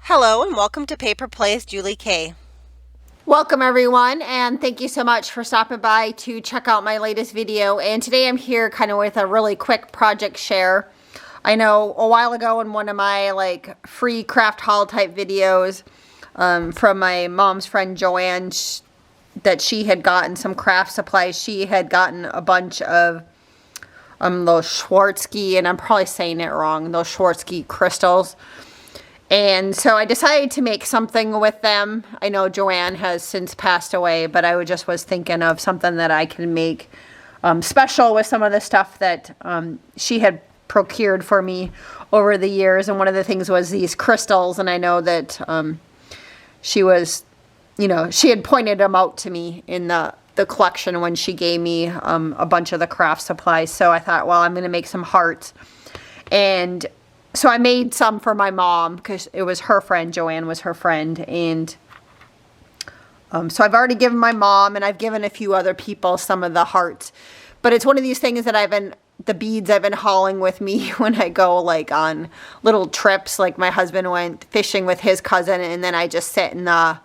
Hello and welcome to Paper Plays Julie K. Welcome everyone, and thank you so much for stopping by to check out my latest video. And today I'm here kind of with a really quick project share. I know a while ago in one of my free craft haul type videos from my mom's friend Joanne, that she had gotten some craft supplies. She had gotten a bunch of those Swarovski, and I'm probably saying it wrong, those Swarovski crystals. And so I decided to make something with them. I know Joanne has since passed away, but I just was thinking of something that I can make special with some of the stuff that she had procured for me over the years. And one of the things was these crystals. And I know that she was, she had pointed them out to me in the collection when she gave me a bunch of the craft supplies. So I thought, well, I'm going to make some hearts. And so I made some for my mom because it was her friend. Joanne was her friend. And so I've already given my mom, and I've given a few other people some of the hearts. But it's one of these things that the beads I've been hauling with me when I go on little trips. Like my husband went fishing with his cousin, and then I just sit in the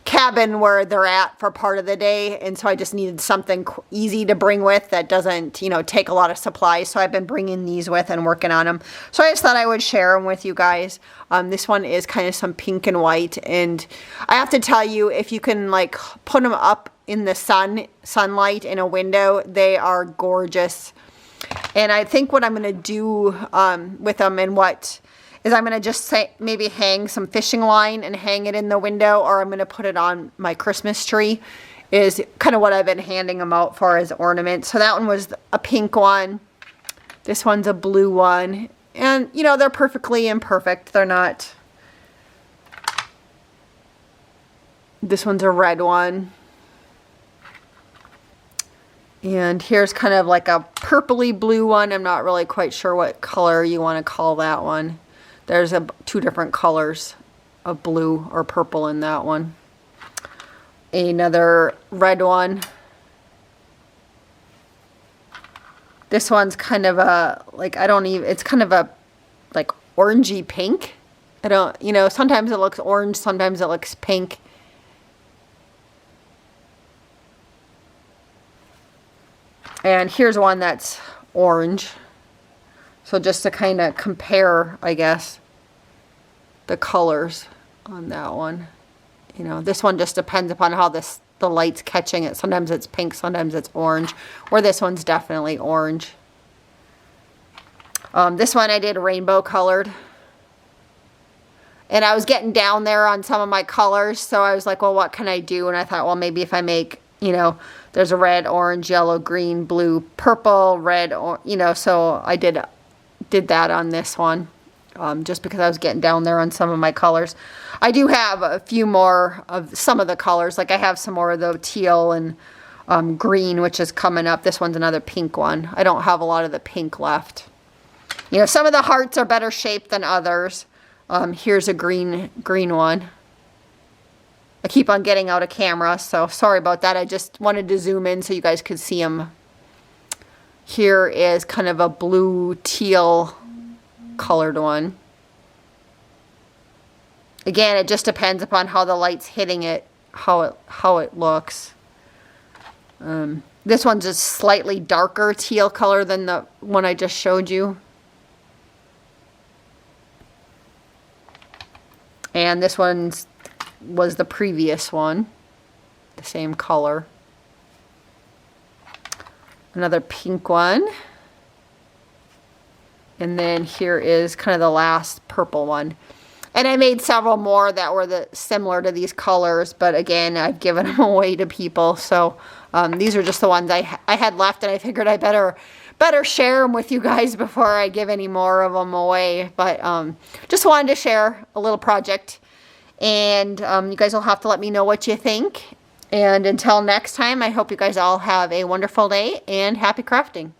cabin where they're at for part of the day. And so I just needed something easy to bring with that doesn't, take a lot of supplies. So I've been bringing these with and working on them. So I just thought I would share them with you guys. This one is kind of some pink and white. And I have to tell you, if you can put them up in the sunlight in a window, they are gorgeous. And I think what I'm going to do with them is I'm going to just maybe hang some fishing line and hang it in the window, or I'm going to put it on my Christmas tree, is kind of what I've been handing them out for as ornaments. So that one was a pink one. This one's a blue one. And, they're perfectly imperfect. They're not. This one's a red one. And here's kind of like a purpley blue one. I'm not really quite sure what color you want to call that one. There's two different colors of blue or purple in that one. Another red one. This one's kind of it's kind of a orangey pink. Sometimes it looks orange, sometimes it looks pink. And here's one that's orange. So just to kind of compare, I guess, the colors on that one. This one just depends upon how the light's catching it. Sometimes it's pink, sometimes it's orange. Or this one's definitely orange. This one I did rainbow colored. And I was getting down there on some of my colors. So I was like, well, what can I do? And I thought, well, maybe if I make, there's a red, orange, yellow, green, blue, purple, red, or, so I did that on this one, just because I was getting down there on some of my colors. I do have a few more of some of the colors. I have some more of the teal and green, which is coming up. This one's another pink one. I don't have a lot of the pink left. Some of the hearts are better shaped than others. Here's a green one. I keep on getting out of camera, so sorry about that. I just wanted to zoom in so you guys could see them. Here is kind of a blue teal colored one. Again, it just depends upon how the light's hitting it, how it looks. This one's just slightly darker teal color than the one I just showed you. And this was the previous one, the same color. Another pink one. And then here is kind of the last purple one. And I made several more that were similar to these colors, but again, I've given them away to people. So these are just the ones I had left, and I figured I better share them with you guys before I give any more of them away. But just wanted to share a little project. And you guys will have to let me know what you think. And until next time, I hope you guys all have a wonderful day and happy crafting.